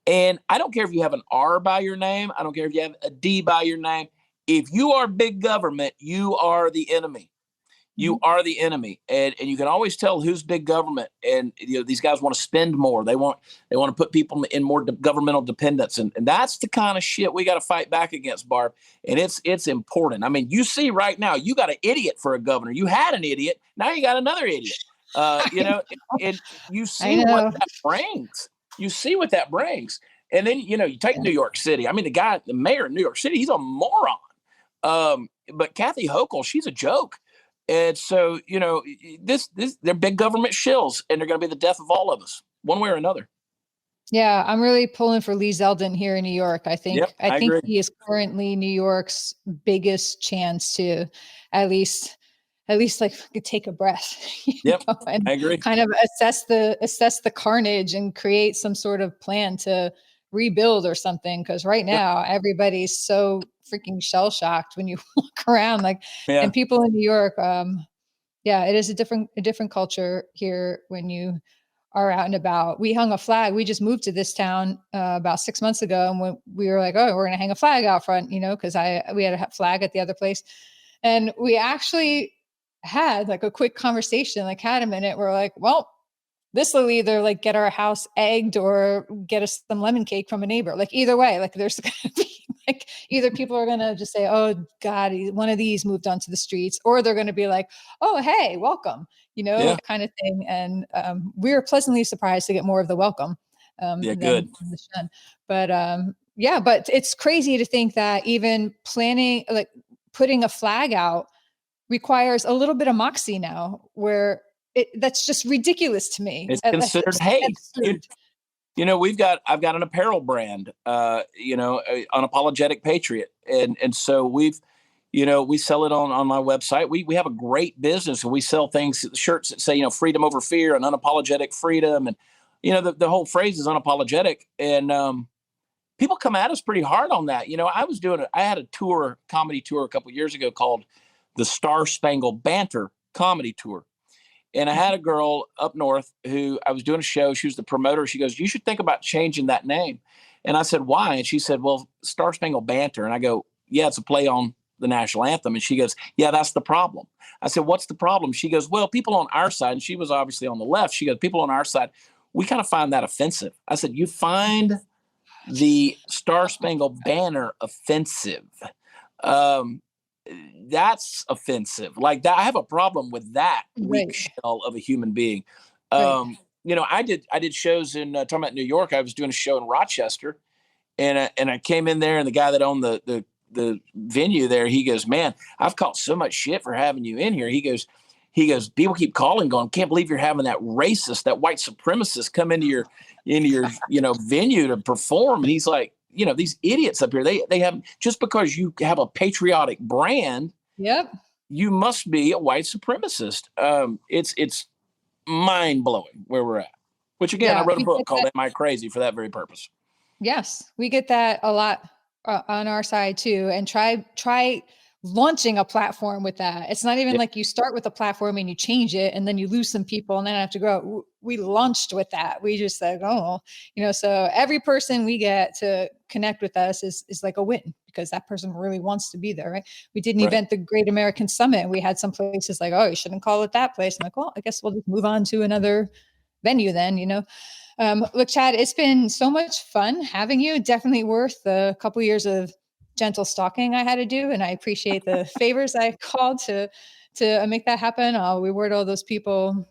And I don't care if you have an R by your name. I don't care if you have a D by your name. If you are big government, you are the enemy. You are the enemy. And you can always tell who's big government. And these guys want to spend more. They want to put people in more governmental dependence. And that's the kind of shit we got to fight back against, Barb. And it's important. I mean, you see right now, you got an idiot for a governor. You had an idiot. Now you got another idiot. And you see what that brings. You see what that brings. And then, you take New York City. I mean, the mayor of New York City, he's a moron. But Kathy Hochul, she's a joke. And so, they're big government shills, and they're going to be the death of all of us, one way or another. Yeah, I'm really pulling for Lee Zeldin here in New York. I think agree. He is currently New York's biggest chance to at least like take a breath. And I agree. Kind of assess the carnage and create some sort of plan to rebuild or something. Because right now everybody's so freaking shell shocked when you walk around, and people in New York. It is a different culture here when you are out and about. We hung a flag. We just moved to this town about 6 months ago, and when we were like, oh, we're going to hang a flag out front, because we had a flag at the other place, and we actually had like a quick conversation, had a minute. We're like, well, this will either get our house egged or get us some lemon cake from a neighbor. Either way, there's going to be either people are going to just say, oh God, one of these moved onto the streets, or they're going to be like, oh, hey, welcome, kind of thing. And we were pleasantly surprised to get more of the welcome. Good. Than the shun. But but it's crazy to think that even planning, putting a flag out requires a little bit of moxie now, where that's just ridiculous to me. It's considered hate. I've got an apparel brand, Unapologetic Patriot. And so we sell it on my website. We have a great business, and we sell shirts that say, freedom over fear and unapologetic freedom. And, the whole phrase is unapologetic. And people come at us pretty hard on that. I had a comedy tour a couple of years ago called the Star Spangled Banter Comedy Tour. And I had a girl up north who I was doing a show. She was the promoter. She goes, you should think about changing that name. And I said, why? And she said, well, Star Spangled Banter. And I go, yeah, it's a play on the national anthem. And she goes, yeah, that's the problem. I said, what's the problem? She goes, well, people on our side, and she was obviously on the left. She goes, people on our side, we kind of find that offensive. I said, you find the Star Spangled Banner offensive? That's offensive. That, I have a problem with that weak shell of a human being. I did shows in talking about New York. I was doing a show in Rochester, and I came in there, and the guy that owned the venue there, he goes, man, I've caught so much shit for having you in here. He goes, people keep calling, going, can't believe you're having that racist, that white supremacist come into your venue to perform. And he's like, these idiots up here, they have, just because you have a patriotic brand, you must be a white supremacist. It's mind blowing where we're at, which again, I wrote a book called Am I Crazy for that very purpose. Yes. We get that a lot on our side too. And try launching a platform with that. It's not even like you start with a platform and you change it and then you lose some people and then have to grow. We launched with that. We just said, so every person we get to connect with us is like a win, because that person really wants to be there, right? We did an event, the Great American Summit, and we had some places like, oh, you shouldn't call it that place. I'm like, well, I guess we'll just move on to another venue then, Look, Chad, it's been so much fun having you. Definitely worth a couple of years of gentle stalking I had to do. And I appreciate the favors I called to make that happen. I'll reward all those people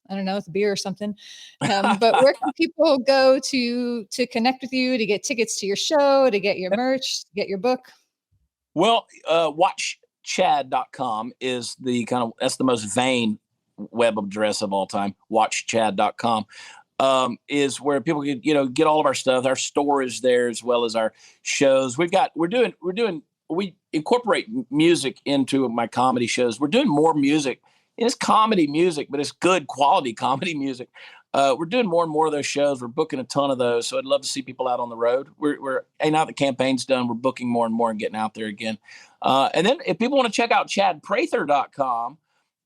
I don't know, with a beer or something. But where can people go to connect with you, to get tickets to your show, to get your merch, to get your book? Well, watchchad.com is that's the most vain web address of all time. Watchchad.com is where people can, get all of our stuff. Our store is there as well as our shows. We incorporate music into my comedy shows. We're doing more music. It's comedy music, but it's good quality comedy music. We're doing more and more of those shows. We're booking a ton of those. So I'd love to see people out on the road. Now the campaign's done, we're booking more and more and getting out there again. And then if people want to check out chadprather.com,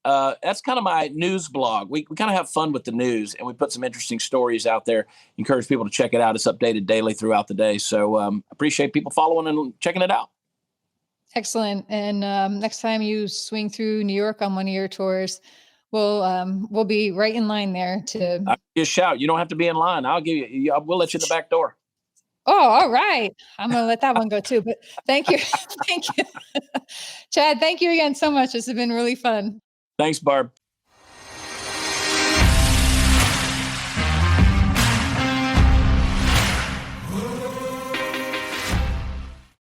that's kind of my news blog. We kind of have fun with the news, and we put some interesting stories out there. Encourage people to check it out. It's updated daily throughout the day. So appreciate people following and checking it out. Excellent. And next time you swing through New York on one of your tours, we'll be right in line there to just shout. You don't have to be in line. We'll let you in the back door. Oh, all right. I'm going to let that one go too, but thank you. Thank you. Chad, thank you again so much. This has been really fun. Thanks, Barb.